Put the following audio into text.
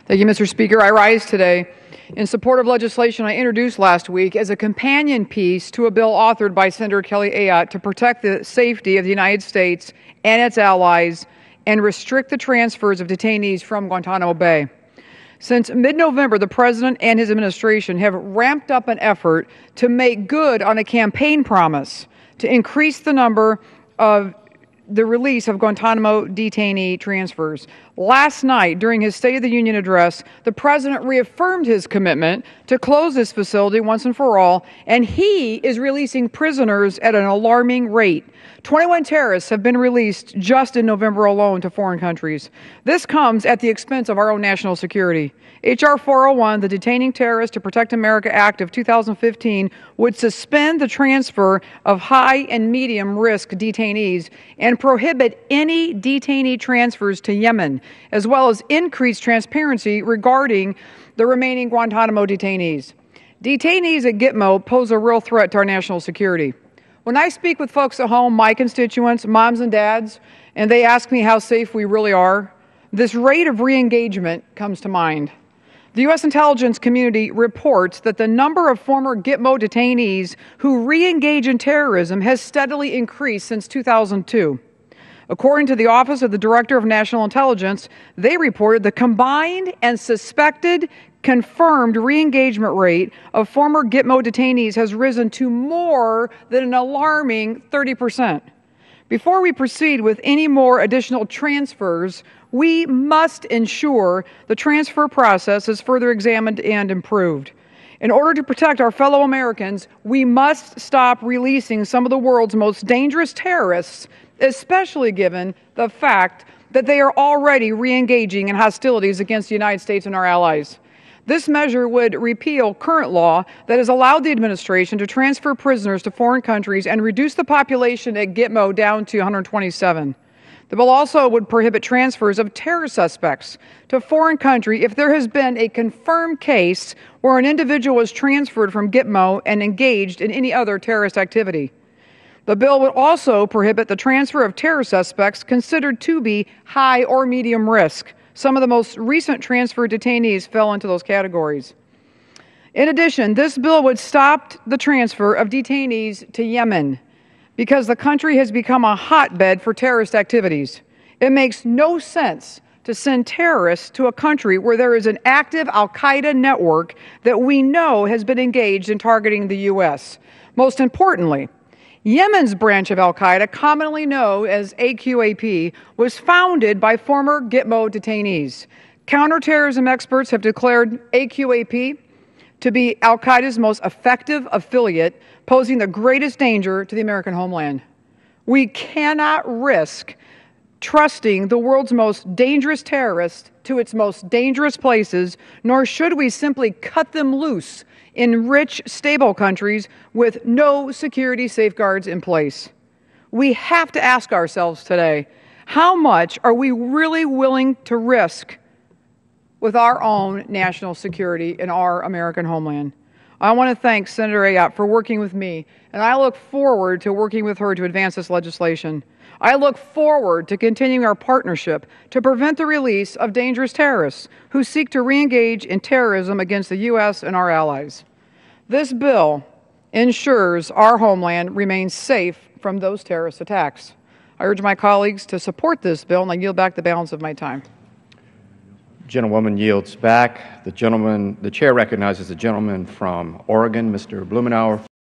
Thank you, Mr. Speaker. I rise today in support of legislation I introduced last week as a companion piece to a bill authored by Senator Kelly Ayotte to protect the safety of the United States and its allies and restrict the transfers of detainees from Guantanamo Bay. Since mid-November, the President and his administration have ramped up an effort to make good on a campaign promise to increase the number of the release of Guantanamo detainee transfers. Last night, during his State of the Union address, the President reaffirmed his commitment to close this facility once and for all, and he is releasing prisoners at an alarming rate. 21 terrorists have been released just in November alone to foreign countries. This comes at the expense of our own national security. H.R. 401, the Detaining Terrorists to Protect America Act of 2015, would suspend the transfer of high and medium risk detainees and prohibit any detainee transfers to Yemen, as well as increase transparency regarding the remaining Guantanamo detainees. Detainees at Gitmo pose a real threat to our national security. When I speak with folks at home, my constituents, moms and dads, and they ask me how safe we really are, this rate of re-engagement comes to mind. The U.S. intelligence community reports that the number of former Gitmo detainees who re-engage in terrorism has steadily increased since 2002. According to the Office of the Director of National Intelligence, they reported the combined and suspected confirmed re-engagement rate of former Gitmo detainees has risen to more than an alarming 30%. Before we proceed with any more additional transfers, we must ensure the transfer process is further examined and improved. In order to protect our fellow Americans, we must stop releasing some of the world's most dangerous terrorists, especially given the fact that they are already re-engaging in hostilities against the United States and our allies. This measure would repeal current law that has allowed the administration to transfer prisoners to foreign countries and reduce the population at Gitmo down to 127. The bill also would prohibit transfers of terror suspects to a foreign country if there has been a confirmed case where an individual was transferred from Gitmo and engaged in any other terrorist activity. The bill would also prohibit the transfer of terror suspects considered to be high or medium risk. Some of the most recent transferred detainees fell into those categories. In addition, this bill would stop the transfer of detainees to Yemen because the country has become a hotbed for terrorist activities. It makes no sense to send terrorists to a country where there is an active al-Qaeda network that we know has been engaged in targeting the U.S. Most importantly, Yemen's branch of al-Qaeda, commonly known as AQAP, was founded by former Gitmo detainees. Counterterrorism experts have declared AQAP to be al-Qaeda's most effective affiliate, posing the greatest danger to the American homeland. We cannot risk trusting the world's most dangerous terrorists to its most dangerous places, nor should we simply cut them loose in rich, stable countries with no security safeguards in place. We have to ask ourselves today, how much are we really willing to risk with our own national security in our American homeland? I want to thank Senator Ayotte for working with me, and I look forward to working with her to advance this legislation. I look forward to continuing our partnership to prevent the release of dangerous terrorists who seek to re-engage in terrorism against the U.S. and our allies. This bill ensures our homeland remains safe from those terrorist attacks. I urge my colleagues to support this bill, and I yield back the balance of my time. Gentlewoman yields back. The chair recognizes the gentleman from Oregon, Mr. Blumenauer.